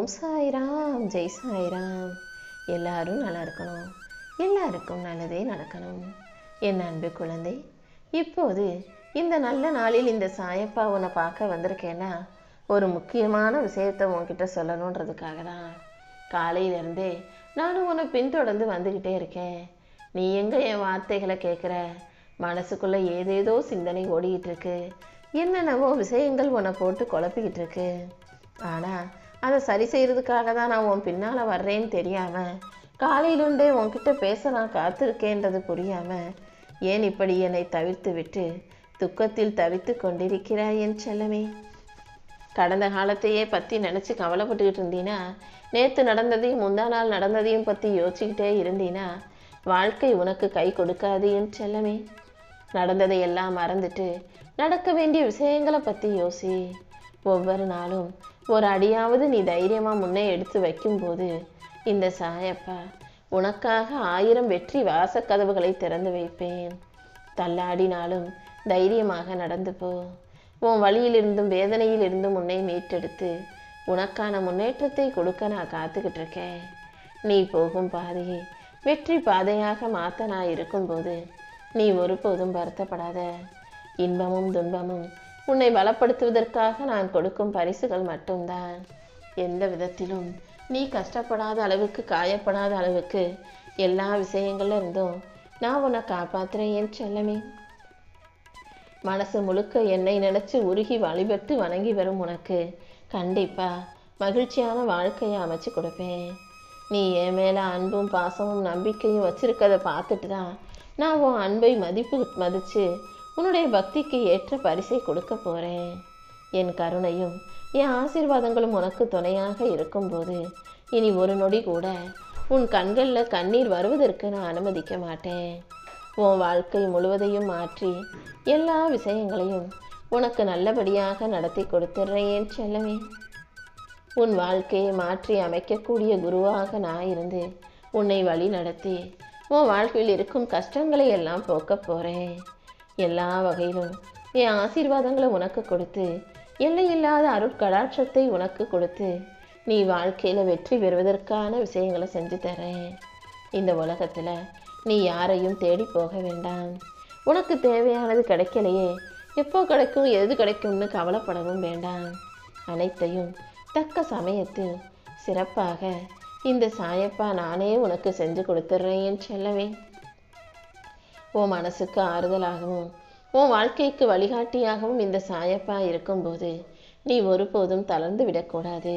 ஓம் சாய்ராம், ஜெய் சாய்ராம். எல்லாரும் நல்லா இருக்கணும், எல்லாருக்கும் நல்லதே நடக்கணும். என் அன்பு குழந்தை, இப்போது இந்த நல்ல நாளில் இந்த சாயப்பா உன்னை பார்க்க வந்திருக்கேன்னா ஒரு முக்கியமான விஷயத்தை உன்கிட்ட சொல்லணுன்றதுக்காக தான். காலையிலேருந்தே நானும் உன்னை பின்தொடர்ந்து வந்துக்கிட்டே இருக்கேன். நீ எங்கே என் வார்த்தைகளை கேட்குற? மனசுக்குள்ளே ஏதேதோ சிந்தனை ஓடிக்கிட்டு இருக்கு. என்னென்னவோ விஷயங்கள் உன்னை போட்டு குழப்பிக்கிட்டு இருக்கு. ஆனால் அதை சரி செய்கிறதுக்காக தான் நான் உன் பின்னால் வர்றேன்னு தெரியாமல், காலையிலுண்டே உன்கிட்ட பேச நான் காத்திருக்கேன்றது புரியாமல், ஏன் இப்படி என்னை தவிர்த்து விட்டு துக்கத்தில் தவித்து கொண்டிருக்கிறாய் என் செல்லமே? கடந்த காலத்தையே பற்றி நினச்சி கவலைப்பட்டுக்கிட்டு இருந்தீன்னா, நேற்று நடந்ததையும் முந்தா நாள் நடந்ததையும் பற்றி யோசிச்சுக்கிட்டே இருந்தீன்னா வாழ்க்கை உனக்கு கை கொடுக்காது என் செல்லமே. நடந்ததை எல்லாம் மறந்துட்டு நடக்க வேண்டிய விஷயங்களை பற்றி யோசி. ஒவ்வொரு நாளும் ஒரு அடியாவது நீ தைரியமாக முன்னே எடுத்து வைக்கும்போது இந்த சாயப்பா உனக்காக 1000 வெற்றி வாசக்கதவுகளை திறந்து வைப்பேன். தள்ளாடினாலும் தைரியமாக நடந்து போ. உன் வழியிலிருந்தும் வேதனையிலிருந்தும் உன்னை மீட்டெடுத்து உனக்கான முன்னேற்றத்தை கொடுக்க நான் காத்துக்கிட்டு இருக்கேன். நீ போகும் பாதையை வெற்றி பாதையாக மாற்ற நான் இருக்கும்போது நீ ஒருபோதும் வருத்தப்படாத. இன்பமும் துன்பமும் உன்னை பலப்படுத்துவதற்காக நான் கொடுக்கும் பரிசுகள் மட்டும்தான். எந்த விதத்திலும் நீ கஷ்டப்படாத அளவுக்கு, காயப்படாத அளவுக்கு எல்லா விஷயங்கள்ல இருந்தும் நான் உன்னை காப்பாற்றுறேன் என் செல்லமே. மனசு முழுக்க என்னை நினைச்சு உருகி வழிபட்டு வணங்கி வரும் உனக்கு கண்டிப்பா மகிழ்ச்சியான வாழ்க்கையை அமைச்சு கொடுப்பேன். நீ என் மேல அன்பும் பாசமும் நம்பிக்கையும் வச்சிருக்கதை பார்த்துட்டு தான் நான் உன் அன்பை மதிச்சு உன்னுடைய பக்திக்கு ஏற்ற பரிசை கொடுக்க போறேன். என் கருணையும் என் ஆசீர்வாதங்களும் உனக்கு துணையாக இருக்கும்போது இனி ஒரு நொடி கூட உன் கண்களில் கண்ணீர் வருவதற்கு நான் அனுமதிக்க மாட்டேன். உன் வாழ்க்கை முழுவதையும் மாற்றி எல்லா விஷயங்களையும் உனக்கு நல்லபடியாக நடத்தி கொடுத்துட்றேன் என் செல்லமே. உன் வாழ்க்கையை மாற்றி அமைக்கக்கூடிய குருவாக நான் இருந்து உன்னை வழி நடத்தி உன் வாழ்க்கையில் இருக்கும் கஷ்டங்களை எல்லாம் போக்க போகிறேன். எல்லா வகையிலும் என் ஆசீர்வாதங்களை உனக்கு கொடுத்து எல்லையில்லாத அருட்கடாட்சத்தை உனக்கு கொடுத்து நீ வாழ்க்கையில் வெற்றி பெறுவதற்கான விஷயங்களை செஞ்சு தரேன். இந்த உலகத்தில் நீ யாரையும் தேடி போக வேண்டாம். உனக்கு தேவையானது கிடைக்கலையே, எப்போ கிடைக்கும் எது கிடைக்கும்னு கவலைப்படவும் வேண்டாம். அனைத்தையும் தக்க சமயத்தில் சிறப்பாக இந்த சாயப்பா நானே உனக்கு செஞ்சு கொடுத்துட்றேன் என் செல்லவே. உன் மனசுக்கு ஆறுதலாகவும் உன் வாழ்க்கைக்கு வழிகாட்டியாகவும் இந்த சாயப்பா இருக்கும்போது நீ ஒருபோதும் தளர்ந்து விடக்கூடாது.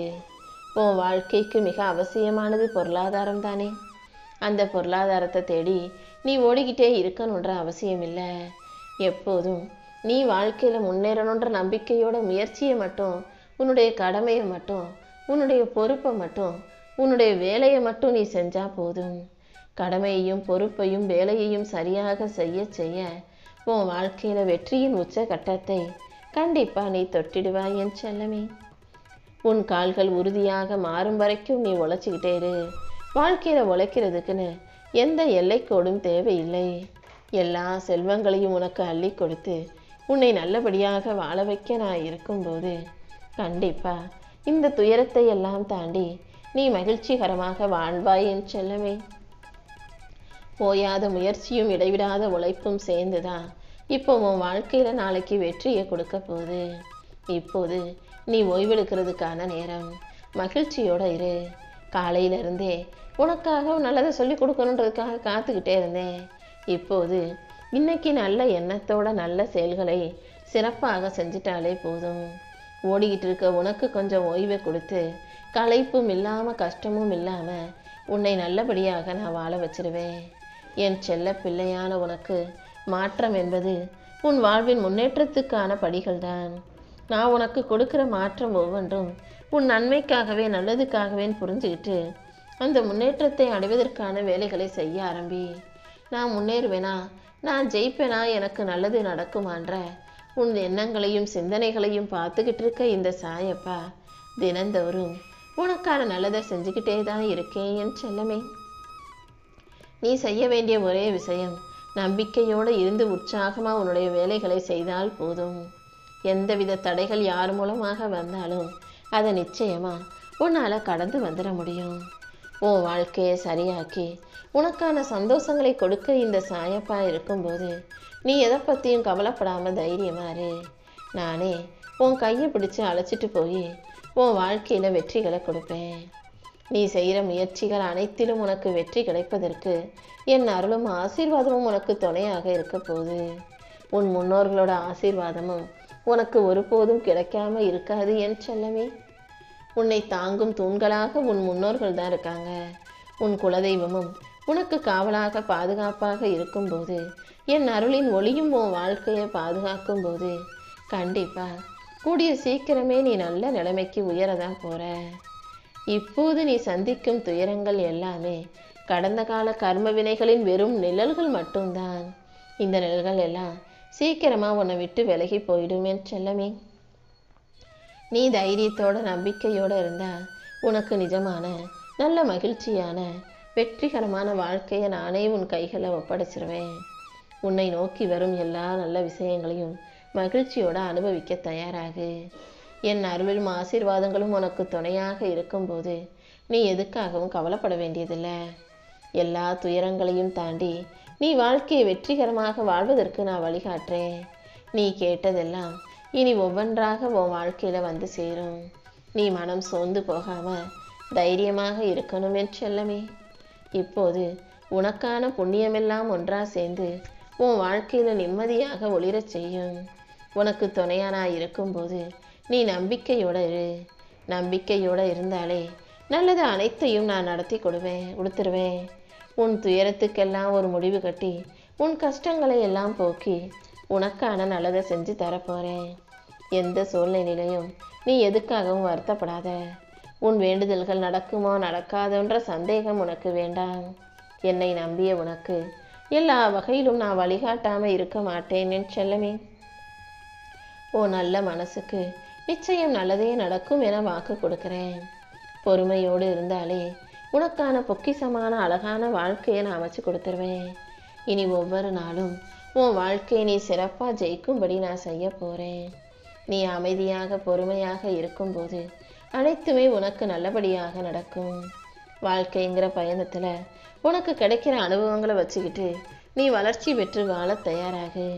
உன் வாழ்க்கைக்கு மிக அவசியமானது பொருளாதாரம் தானே. அந்த பொருளாதாரத்தை தேடி நீ ஓடிக்கிட்டே இருக்கணுன்ற அவசியம் இல்லை. எப்போதும் நீ வாழ்க்கையில் முன்னேறணுன்ற நம்பிக்கையோட முயற்சியை மட்டும், உன்னுடைய கடமையை மட்டும், உன்னுடைய பொறுப்பை மட்டும், உன்னுடைய வேலையை மட்டும் நீ செஞ்சா போதும். கடமையையும் பொறுப்பையும் வேலையையும் சரியாக செய்ய செய்ய உன் வாழ்க்கையில் வெற்றியின் உச்ச கட்டத்தை கண்டிப்பாக நீ தொட்டிடுவாய் என் செல்லமே. உன் கால்கள் உறுதியாக மாறும் வரைக்கும் நீ உழைச்சிக்கிட்டே இரு. வாழ்க்கையில் உழைக்கிறதுக்குன்னு எந்த எல்லைக்கோடும் தேவையில்லை. எல்லா செல்வங்களையும் உனக்கு அள்ளி கொடுத்து உன்னை நல்லபடியாக வாழ வைக்க நான் இருக்கும்போது கண்டிப்பாக இந்த துயரத்தை எல்லாம் தாண்டி நீ மகிழ்ச்சிகரமாக வாழ்வாய் என் செல்லமே. போயாத முயற்சியும் இடைவிடாத உழைப்பும் சேர்ந்துதான் இப்போ உன் வாழ்க்கையில நாளைக்கு வெற்றியை கொடுக்க போகுது. இப்போது நீ ஓய்வெடுக்கிறதுக்கான நேரம். மகிழ்ச்சியோட இரு. காலையிலிருந்தே உனக்காக நல்லதை சொல்லி கொடுக்கணுன்றதுக்காக காத்துக்கிட்டே இருந்தேன். இப்போது இன்னைக்கு நல்ல எண்ணத்தோட நல்ல செயல்களை சிறப்பாக செஞ்சிட்டாலே போதும். ஓடிக்கிட்டு இருக்க உனக்கு கொஞ்சம் ஓய்வை கொடுத்து களைப்பும் இல்லாமல் கஷ்டமும் இல்லாமல் உன்னை நல்லபடியாக நான் வாழ வச்சிருவேன். என் செல்ல பிள்ளையான உனக்கு மாற்றம் என்பது உன் வாழ்வின் முன்னேற்றத்துக்கான படிகள்தான். நான் உனக்கு கொடுக்குற மாற்றம் ஒவ்வொன்றும் உன் நன்மைக்காகவே நல்லதுக்காகவே புரிஞ்சுக்கிட்டு அந்த முன்னேற்றத்தை அடைவதற்கான வேலைகளை செய்ய ஆரம்பி. நான் முன்னேறுவேனா, நான் ஜெயிப்பேனா, எனக்கு நல்லது நடக்குமான்ற உன் எண்ணங்களையும் சிந்தனைகளையும் பார்த்துக்கிட்டு இருக்க இந்த சாயப்பா தினந்தோறும் உனக்கான நல்லதை செஞ்சுக்கிட்டே தான் இருக்கேன் என் செல்லமே. நீ செய்ய வேண்டிய ஒரே விஷயம் நம்பிக்கையோடு இருந்து உற்சாகமாக உன்னுடைய வேலைகளை செய்தால் போதும். எந்தவித தடைகள் யார் மூலமாக வந்தாலும் அதை நிச்சயமாக உன்னால் கடந்து வந்துட முடியும். உன் வாழ்க்கையை சரியாக்கி உனக்கான சந்தோஷங்களை கொடுக்க இந்த சாயப்பா இருக்கும்போது நீ எதை பற்றியும் கவலைப்படாமல் தைரியமாக இரு. நானே உன் கையை பிடிச்சி அழைச்சிட்டு போய் உன் வாழ்க்கையில் வெற்றிகளை கொடுப்பேன். நீ செய்கிற முயற்சிகள் அனைத்திலும் உனக்கு வெற்றி கிடைப்பதற்கு என் அருளும் ஆசீர்வாதமும் உனக்கு துணையாக இருக்க போகுது. உன் முன்னோர்களோட ஆசீர்வாதமும் உனக்கு ஒருபோதும் கிடைக்காம இருக்காது என் செல்லமே. உன்னை தாங்கும் தூண்களாக உன் முன்னோர்கள் தான் இருக்காங்க. உன் குலதெய்வமும் உனக்கு காவலாக பாதுகாப்பாக இருக்கும்போது என் அருளின் ஒளியும் உன் வாழ்க்கையை பாதுகாக்கும் போது கண்டிப்பா கூடிய சீக்கிரமே நீ நல்ல நிலைமைக்கு உயரதான் போற. இப்போது நீ சந்திக்கும் துயரங்கள் எல்லாமே கடந்த கால கர்ம வினைகளின் வெறும் நிழல்கள் மட்டும்தான். இந்த நிழல்கள் எல்லாம் சீக்கிரமா உன்னை விட்டு விலகி போயிடும் என் செல்லமே. நீ தைரியத்தோட நம்பிக்கையோட இருந்தா உனக்கு நிஜமான நல்ல மகிழ்ச்சியான வெற்றிகரமான வாழ்க்கையை நானே உன் கைகளை ஒப்படைச்சிருவேன். உன்னை நோக்கி வரும் எல்லா நல்ல விஷயங்களையும் மகிழ்ச்சியோட அனுபவிக்க தயாராகு. என் அருளும் ஆசீர்வாதங்களும் உனக்கு துணையாக இருக்கும்போது நீ எதுக்காகவும் கவலைப்பட வேண்டியதில்லை. எல்லா துயரங்களையும் தாண்டி நீ வாழ்க்கையை வெற்றிகரமாக வாழ்வதற்கு நான் வழிகாட்டுறேன். நீ கேட்டதெல்லாம் இனி ஒவ்வொன்றாக உன் வாழ்க்கையில் வந்து சேரும். நீ மனம் சோர்ந்து போகாம தைரியமாக இருக்கணும் என் செல்லமே. இப்போது உனக்கான புண்ணியமெல்லாம் ஒன்றா சேர்ந்து உன் வாழ்க்கையில் நிம்மதியாக ஒளிரச் செய்யும். உனக்கு துணையா நான் இருக்கும்போது நீ நம்பிக்கையோட இரு. நம்பிக்கையோட இருந்தாலே நல்லது அனைத்தையும் நான் நடத்தி கொடுத்துருவேன். உன் துயரத்துக்கெல்லாம் ஒரு முடிவு கட்டி உன் கஷ்டங்களை எல்லாம் போக்கி உனக்கான நல்லதை செஞ்சு தரப்போறேன். எந்த சூழ்நிலையிலையும் நீ எதுக்காகவும் வருத்தப்படாத. உன் வேண்டுதல்கள் நடக்குமோ நடக்காதோன்ற சந்தேகம் உனக்கு வேண்டாம். என்னை நம்பிய உனக்கு எல்லா வகையிலும் நான் வழிகாட்டாமல் இருக்க மாட்டேன் என் செல்லமே. ஓ நல்ல மனசுக்கு நிச்சயம் நல்லதே நடக்கும் என வாக்கு கொடுக்கிறேன். பொறுமையோடு இருந்தாலே உனக்கான பொக்கிசமான அழகான வாழ்க்கையை நான் அமைச்சு கொடுத்துருவேன். இனி ஒவ்வொரு நாளும் உன் வாழ்க்கையை நீ சிறப்பாக ஜெயிக்கும்படி நான் செய்ய போகிறேன். நீ அமைதியாக பொறுமையாக இருக்கும்போது அனைத்துமே உனக்கு நல்லபடியாக நடக்கும். வாழ்க்கைங்கிற பயணத்தில் உனக்கு கிடைக்கிற அனுபவங்களை வச்சுக்கிட்டு நீ வளர்ச்சி பெற்று வாழ தயாராகு.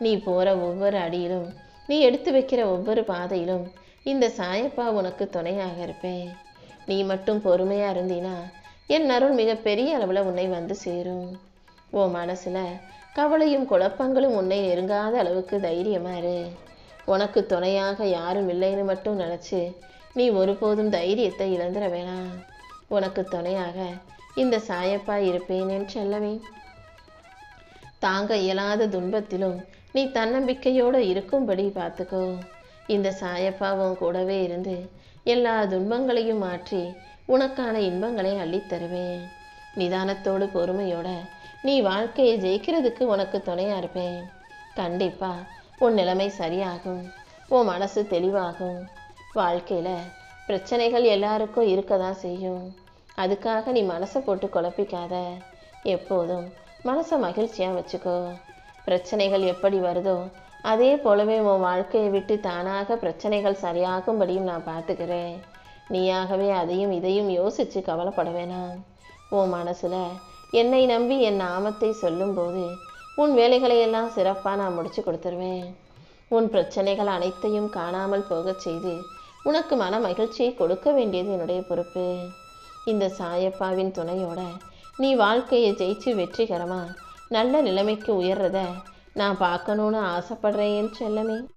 நீ போகிற ஒவ்வொரு அடியிலும் நீ எடுத்து வைக்கிற ஒவ்வொரு பாதையிலும் இந்த சாயப்பா உனக்கு துணையாக இருப்பேன். நீ மட்டும் பொறுமையாக இருந்தீனா என் அருள் மிகப்பெரிய அளவில் உன்னை வந்து சேரும். உன் மனசில் கவலையும் குழப்பங்களும் உன்னை நெருங்காத அளவுக்கு தைரியமாக இரு. உனக்கு துணையாக யாரும் இல்லைன்னு மட்டும் நினச்சி நீ ஒருபோதும் தைரியத்தை இழந்துட வேணாம். உனக்கு துணையாக இந்த சாயப்பா இருப்பேன் என் செல்லமே. தாங்க இயலாத துன்பத்திலும் நீ தன்னம்பிக்கையோடு இருக்கும்படி பார்த்துக்கோ. இந்த சாயப்பாவும் கூடவே இருந்து எல்லா துன்பங்களையும் மாற்றி உனக்கான இன்பங்களை அள்ளித்தருவேன். நிதானத்தோடு பொறுமையோட நீ வாழ்க்கையை ஜெயிக்கிறதுக்கு உனக்கு துணையா இருப்பேன். கண்டிப்பா உன் நிலைமை சரியாகும். உன் மனசு தெளிவாகும். வாழ்க்கையில் பிரச்சனைகள் எல்லாருக்கும் இருக்க தான் செய்யும். அதுக்காக நீ மனசை போட்டு குழப்பிக்காத. எப்போதும் மனசை மகிழ்ச்சியாக வச்சுக்கோ. பிரச்சனைகள் எப்படி வருதோ அதே போலவே உன் வாழ்க்கையை விட்டு தானாக பிரச்சனைகள் சரியாகும்படியும் நான் பார்த்துக்கிறேன். நீயாகவே அதையும் இதையும் யோசித்து கவலைப்பட வேணாம். உன் மனசில் என்னை நம்பி என் நாமத்தை சொல்லும்போது உன் வேலைகளையெல்லாம் சிறப்பாக நான் முடிச்சு கொடுத்துருவேன். உன் பிரச்சனைகள் அனைத்தையும் காணாமல் போகச் செய்து உனக்கு மன மகிழ்ச்சியை கொடுக்க வேண்டியது என்னுடைய பொறுப்பு. இந்த சாயப்பாவின் துணையோட நீ வாழ்க்கையை ஜெயிச்சு வெற்றிகரமாக நல்ல நிலைமைக்கு உயர்றத நான் பார்க்கணுன்னு ஆசைப்படுறேன் என் செல்லமே.